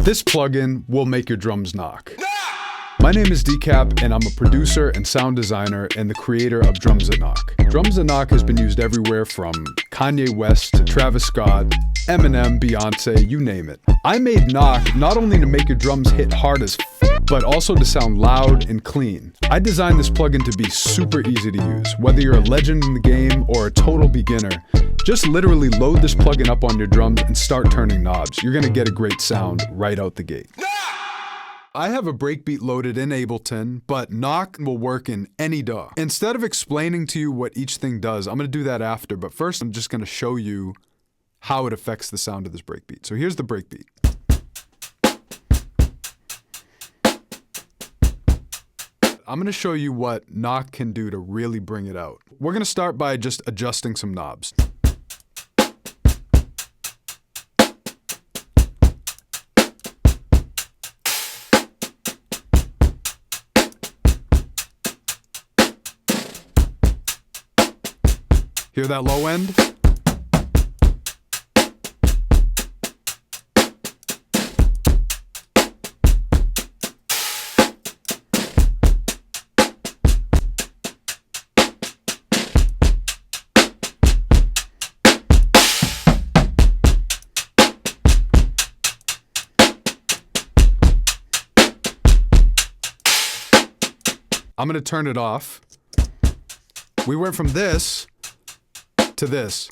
This plugin will make your drums knock. My name is DECAP, and I'm a producer and sound designer and the creator of Drums That Knock. Drums That Knock has been used everywhere from Kanye West to Travis Scott, Eminem, Beyonce, you name it. I made Knock not only to make your drums hit hard as but also to sound loud and clean. I designed this plugin to be super easy to use. Whether you're a legend in the game or a total beginner, just literally load this plugin up on your drums and start turning knobs. You're gonna get a great sound right out the gate. I have a breakbeat loaded in Ableton, but Knock will work in any DAW. Instead of explaining to you what each thing does, I'm gonna do that after, but first I'm just gonna show you how it affects the sound of this breakbeat. So here's the breakbeat. I'm gonna show you what Knock can do to really bring it out. We're gonna start by just adjusting some knobs. Hear that low end? I'm gonna turn it off. We went from this to this.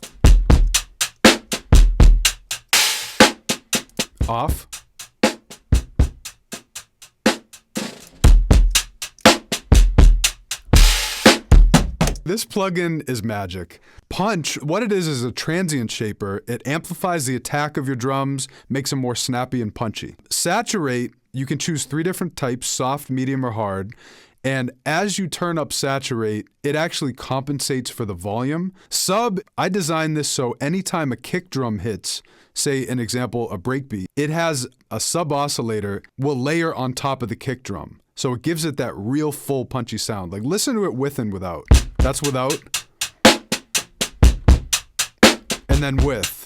Off. This plugin is magic. Punch, what it is a transient shaper. It amplifies the attack of your drums, makes them more snappy and punchy. Saturate, you can choose 3 different types, soft, medium, or hard. And as you turn up saturate, it actually compensates for the volume. Sub, I designed this so anytime a kick drum hits, say an example, a breakbeat, it has a sub oscillator will layer on top of the kick drum. So it gives it that real full punchy sound. Like listen to it with and without. That's without. And then with.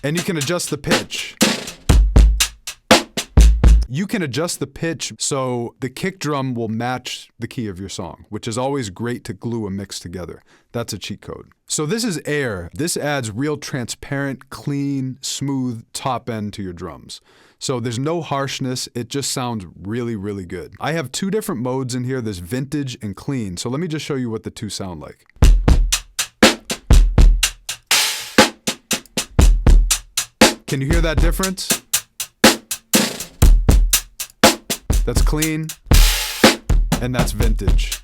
And you can adjust the pitch. You can adjust the pitch so the kick drum will match the key of your song, which is always great to glue a mix together. That's a cheat code. So this is air. This adds real transparent, clean, smooth top end to your drums. So there's no harshness. It just sounds really, really good. I have 2 different modes in here. There's vintage and clean. So let me just show you what the 2 sound like. Can you hear that difference? That's clean, and that's vintage.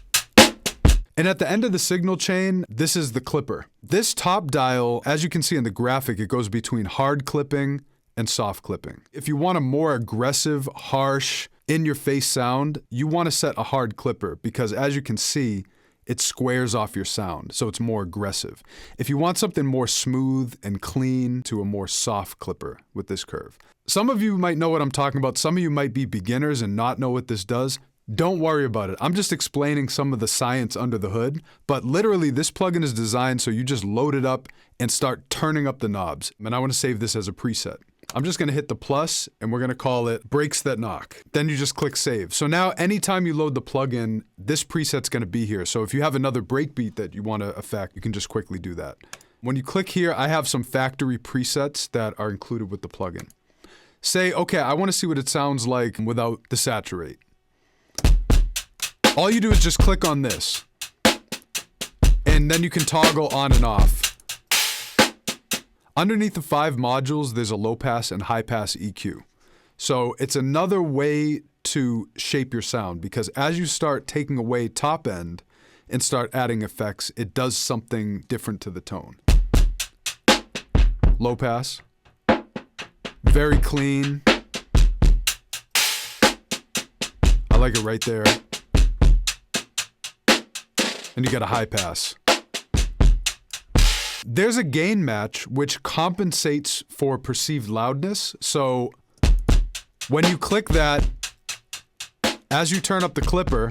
And at the end of the signal chain, this is the clipper. This top dial, as you can see in the graphic, it goes between hard clipping and soft clipping. If you want a more aggressive, harsh, in-your-face sound, you want to set a hard clipper because as you can see, it squares off your sound, so it's more aggressive. If you want something more smooth and clean, to a more soft clipper with this curve. Some of you might know what I'm talking about. Some of you might be beginners and not know what this does. Don't worry about it. I'm just explaining some of the science under the hood, but literally this plugin is designed so you just load it up and start turning up the knobs. And I want to save this as a preset. I'm just gonna hit the plus and we're gonna call it Breaks That Knock. Then you just click save. So now anytime you load the plugin, this preset's gonna be here. So if you have another breakbeat that you wanna affect, you can just quickly do that. When you click here, I have some factory presets that are included with the plugin. Say, okay, I wanna see what it sounds like without the saturate. All you do is just click on this. And then you can toggle on and off. Underneath the 5 modules, there's a low pass and high pass EQ. So it's another way to shape your sound because as you start taking away top end and start adding effects, it does something different to the tone. Low pass, very clean. I like it right there. And you got a high pass. There's a gain match which compensates for perceived loudness. So when you click that, as you turn up the clipper,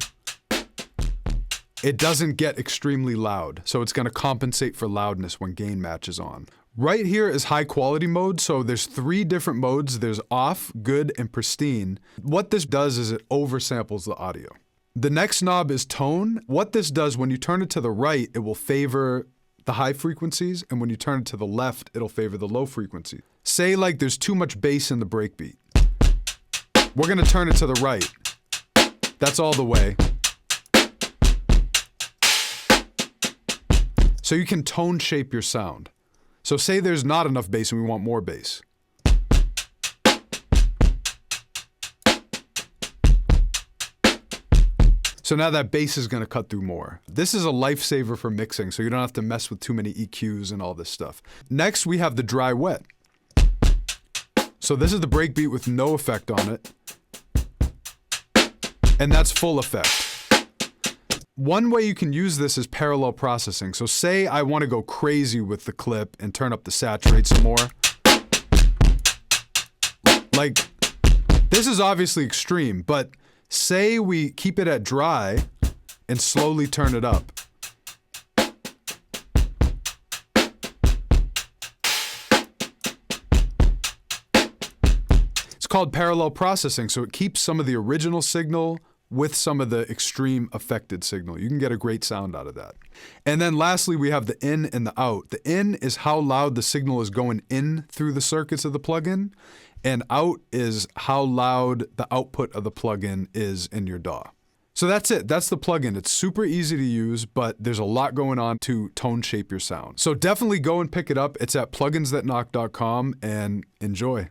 it doesn't get extremely loud. So it's gonna compensate for loudness when gain match is on. Right here is high quality mode, so there's 3 different modes. There's off, good, and pristine. What this does is it oversamples the audio. The next knob is tone. What this does, when you turn it to the right, it will favor the high frequencies, and when you turn it to the left, it'll favor the low frequencies. Say like there's too much bass in the breakbeat. We're gonna turn it to the right. That's all the way. So you can tone shape your sound. So say there's not enough bass and we want more bass. So now that bass is gonna cut through more. This is a lifesaver for mixing, so you don't have to mess with too many EQs and all this stuff. Next, we have the dry wet. So this is the breakbeat with no effect on it. And that's full effect. One way you can use this is parallel processing. So say I want to go crazy with the clip and turn up the saturate some more. Like, this is obviously extreme, but say we keep it at dry and slowly turn it up. It's called parallel processing, so it keeps some of the original signal with some of the extreme affected signal. You can get a great sound out of that. And then lastly, we have the in and the out. The in is how loud the signal is going in through the circuits of the plugin, and out is how loud the output of the plugin is in your DAW. So that's it. That's the plugin. It's super easy to use, but there's a lot going on to tone shape your sound. So definitely go and pick it up. It's at pluginsthatknock.com and enjoy.